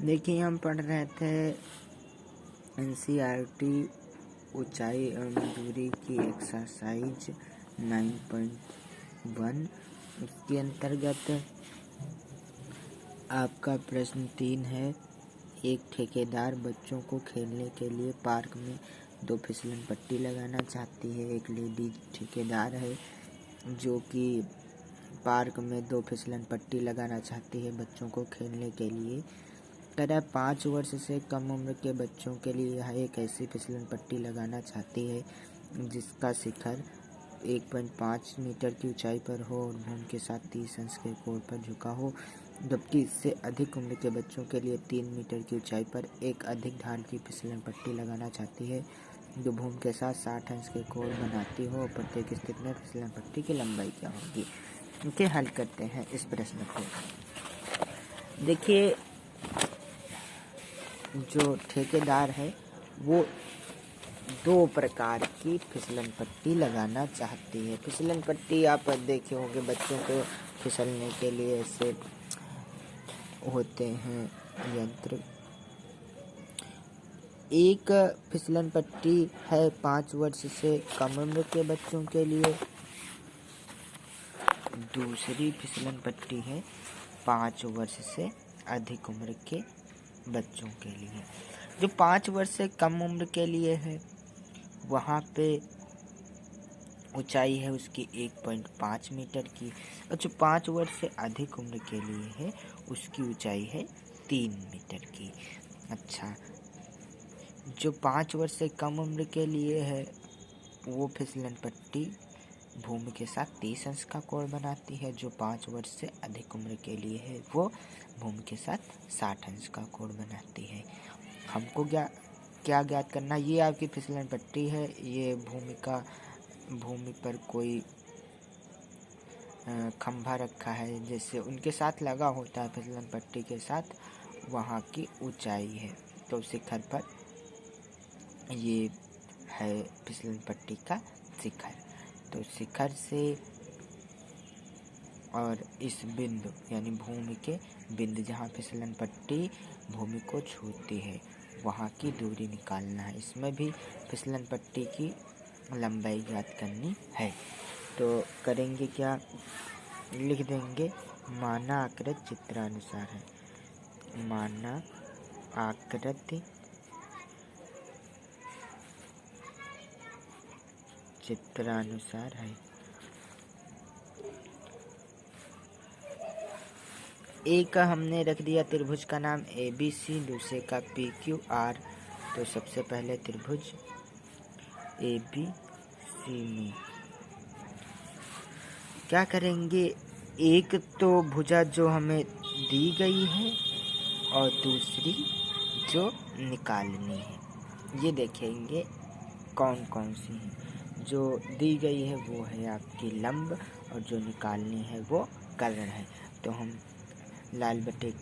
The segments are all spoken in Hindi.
देखिए, हम पढ़ रहे थे एनसीईआरटी ऊंचाई एवं दूरी की एक्सरसाइज 9.1। इसके अंतर्गत आपका प्रश्न 3 है। एक ठेकेदार बच्चों को खेलने के लिए पार्क में 2 फिसलन पट्टी लगाना चाहती है। एक लेडीज ठेकेदार है जो कि पार्क में 2 फिसलन पट्टी लगाना चाहती है बच्चों को खेलने के लिए। तरह 5 वर्ष से कम उम्र के बच्चों के लिए यह एक ऐसी फिसलन पट्टी लगाना चाहती है जिसका शिखर 1.5 मीटर की ऊंचाई पर हो और भूमि के साथ 30 अंश के कोण पर झुका हो, जबकि इससे अधिक उम्र के बच्चों के लिए 3 मीटर की ऊंचाई पर एक अधिक ढाल की फिसलन पट्टी लगाना चाहती है जो भूमि के साथ 60 अंश के कोण बनाती हो। प्रत्येक स्थिति में फिसलन पट्टी की लंबाई क्या होगी? इसे हल करते हैं इस प्रश्न को। देखिए, जो ठेकेदार है वो 2 प्रकार की फिसलन पट्टी लगाना चाहती है। फिसलन पट्टी आप देखे होंगे, बच्चों को फिसलने के लिए ऐसे होते हैं यंत्र। एक फिसलन पट्टी है 5 वर्ष से कम उम्र के बच्चों के लिए। दूसरी फिसलन पट्टी है 5 वर्ष से अधिक उम्र के बच्चों के लिए। जो 5 वर्ष से कम उम्र के लिए है वहाँ पे ऊंचाई है उसकी 1.5 मीटर की, और जो 5 वर्ष से अधिक उम्र के लिए है उसकी ऊंचाई है 3 मीटर की। अच्छा, जो 5 वर्ष से कम उम्र के लिए है वो फिसलन पट्टी भूमि के साथ 30 अंश का कोण बनाती है। जो 5 वर्ष से अधिक उम्र के लिए है वो भूमि के साथ 60 अंश का कोण बनाती है। हमको क्या ज्ञात करना? ये आपकी फिसलन पट्टी है। ये भूमि पर कोई खंभा रखा है जैसे उनके साथ लगा होता है फिसलन पट्टी के साथ, वहाँ की ऊंचाई है। तो शिखर पर ये है फिसलन पट्टी का शिखर। तो शिखर से और इस बिंदु यानी भूमि के बिंदु जहाँ फिसलन पट्टी भूमि को छूती है वहाँ की दूरी निकालना है। इसमें भी फिसलन पट्टी की लंबाई ज्ञात करनी है। तो करेंगे क्या? लिख देंगे माना आकृति चित्रानुसार है। माना आकृति चित्रानुसार है। एक का हमने रख दिया त्रिभुज का नाम ABC, दूसरे का PQR। तो सबसे पहले त्रिभुज ABC में क्या करेंगे? एक तो भुजा जो हमें दी गई है और दूसरी जो निकालनी है। ये देखेंगे कौन कौन सी है। जो दी गई है वो है आपकी लंब और जो निकालनी है वो कर्ण है। तो हम लाल बटे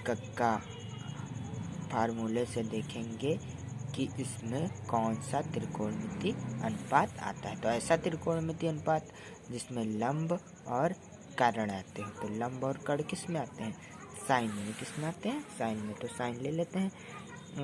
कक्का फार्मूले से देखेंगे कि इसमें कौन सा त्रिकोणमितीय अनुपात आता है। तो ऐसा त्रिकोणमितीय अनुपात जिसमें लंब और कर्ण आते हैं। तो लंब और कर्ण किस में आते हैं? साइन में। किस में आते हैं? साइन में। तो साइन ले लेते हैं।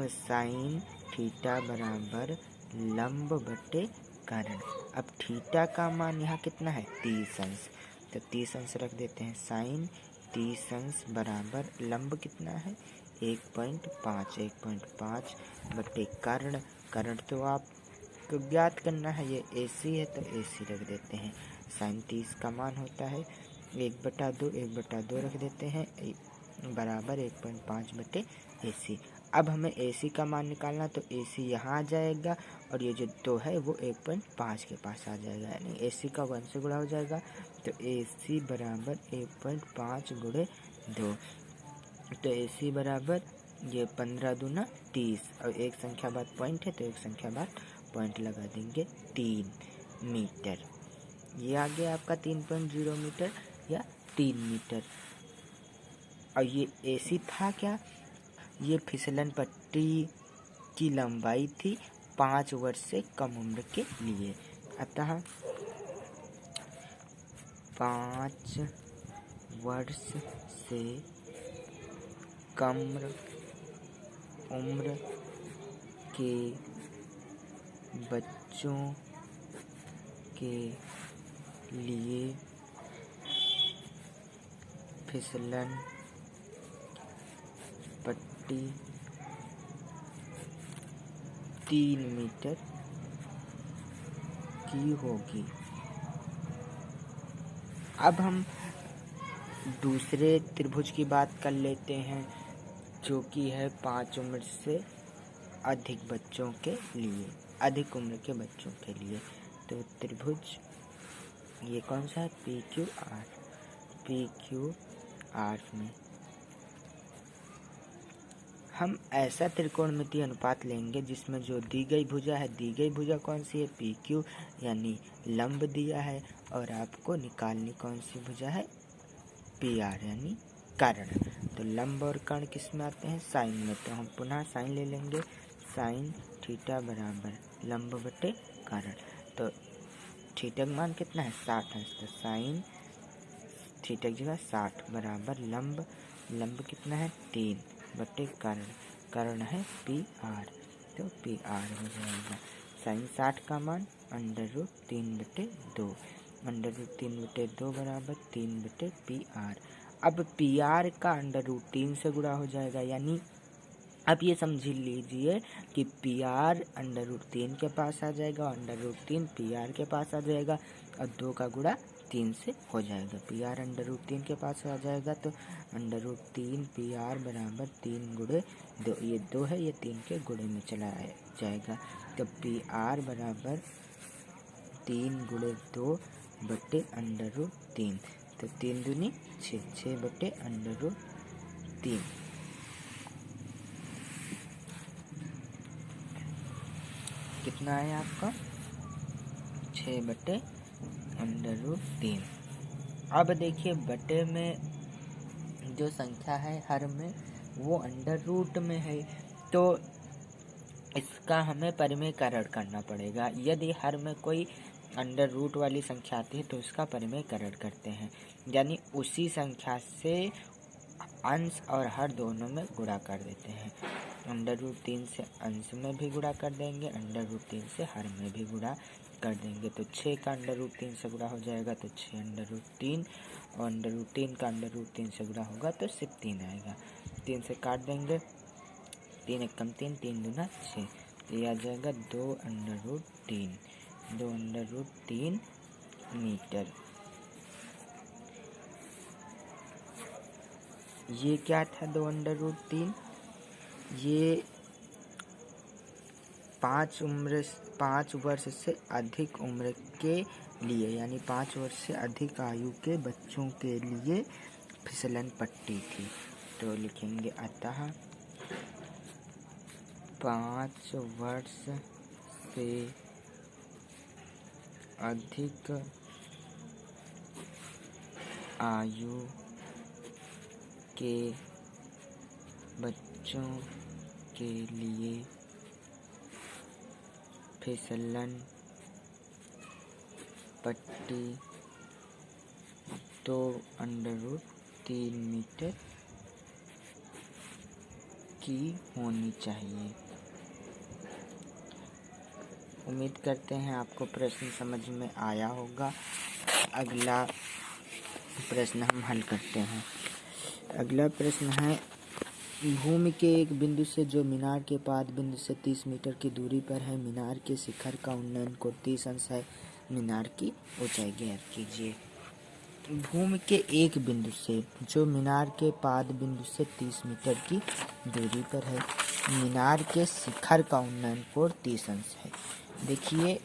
साइन थीटा बराबर लंब बटे कर्ण। अब थीटा का मान यहाँ कितना है? 30 अंश। तो 30 अंश रख देते हैं। साइन 30 अंश बराबर लंब कितना है? 1.5 बटे कर्ण। कर्ण तो आपको ज्ञात करना है, ये AC है तो AC रख देते हैं। साइन 30 का मान होता है 1/2 रख देते हैं बराबर 1.5 बटे AC। अब हमें AC का मान निकालना, तो AC यहाँ आ जाएगा और ये जो 2 है वो 1.5 के पास आ जाएगा, यानी AC का 1 से गुणा हो जाएगा। तो AC बराबर 1.5 गुणे 2। तो AC बराबर ये 15 दूना 30 और एक संख्या बाद पॉइंट है तो एक संख्या बाद पॉइंट लगा देंगे 3 मीटर। ये आ गया आपका 3.0 मीटर या 3 मीटर। और ये AC था क्या? ये फिसलन पट्टी की लंबाई थी 5 वर्ष से कम उम्र के लिए। अतः 5 वर्ष से कम उम्र के बच्चों के लिए फिसलन पट्टी 3 मीटर की होगी। अब हम दूसरे त्रिभुज की बात कर लेते हैं, जो कि है 5 उम्र से अधिक बच्चों के लिए, अधिक उम्र के बच्चों के लिए। तो त्रिभुज ये कौन सा है? PQR। PQR में हम ऐसा त्रिकोणमितीय अनुपात लेंगे जिसमें जो दी गई भुजा है, दी गई भुजा कौन सी है? PQ, यानी लंब दिया है, और आपको निकालनी कौन सी भुजा है? PR, यानी कर्ण। तो लंब और कर्ण किस में आते हैं? साइन में। तो हम पुनः साइन ले लेंगे, साइन थीटा बराबर लंब बटे कर्ण। तो थीटा का मान कितना है? 60 है। तो साइन थीटा की जगह 60 बराबर लंब कितना है? 3 बटे कर्ण है PR। तो PR हो जाएगा साइन 60 का मान √3/2, √3/2 बराबर 3/PR। अब PR का √3 से गुणा हो जाएगा, यानी अब ये समझ लीजिए कि PR √3 के पास आ जाएगा और √3 PR के पास आ जाएगा, और 2 का गुणा 3 से हो जाएगा। PR √3 के पास आ जाएगा तो √3 PR बराबर 3 गुणे 2, ये 2 है, ये 3 के गुणे में चला जाएगा। तो PR बराबर 3 गुणे 2 बटे √3। तो 3 दूनी 6 बटे √3। कितना है आपका? 6 बटे √3। अब देखिए बटे में जो संख्या है हर में, वो अंडर रूट में है, तो इसका हमें परिमेयकरण करना पड़ेगा। यदि हर में कोई अंडर रूट वाली संख्या आती है तो उसका परिमेयकरण करते हैं, यानी उसी संख्या से अंश और हर दोनों में गुणा कर देते हैं। √3 से अंश में भी गुणा कर देंगे, √3 से हर में भी गुणा कर देंगे। तो 6 का √3 से गुणा हो जाएगा तो 6 √3, और √3 का √3 से गुणा होगा तो सिर्फ 3 आएगा। 3 से काट देंगे, 3 एक कम 3, 3 दूना 6, ये आ जाएगा 2√3 मीटर। ये क्या था? 2√3, ये 5 वर्ष से अधिक उम्र के लिए, यानी 5 वर्ष से अधिक आयु के बच्चों के लिए फिसलन पट्टी थी। तो लिखेंगे अतः 5 वर्ष से अधिक आयु के बच्चों के लिए फिसलन पट्टी 2√3 मीटर की होनी चाहिए। उम्मीद करते हैं आपको प्रश्न समझ में आया होगा। अगला प्रश्न हम हल करते हैं। अगला प्रश्न है, भूमि के एक बिंदु से जो मीनार के पाद बिंदु से 30 मीटर की दूरी पर है, मीनार के शिखर का उन्नयन कोण 30 अंश है, मीनार की ऊंचाई ज्ञात कीजिए। भूमि के एक बिंदु से जो मीनार के पाद बिंदु से 30 मीटर की दूरी पर है, मीनार के शिखर का उन्नयन कोण 30 अंश है। देखिए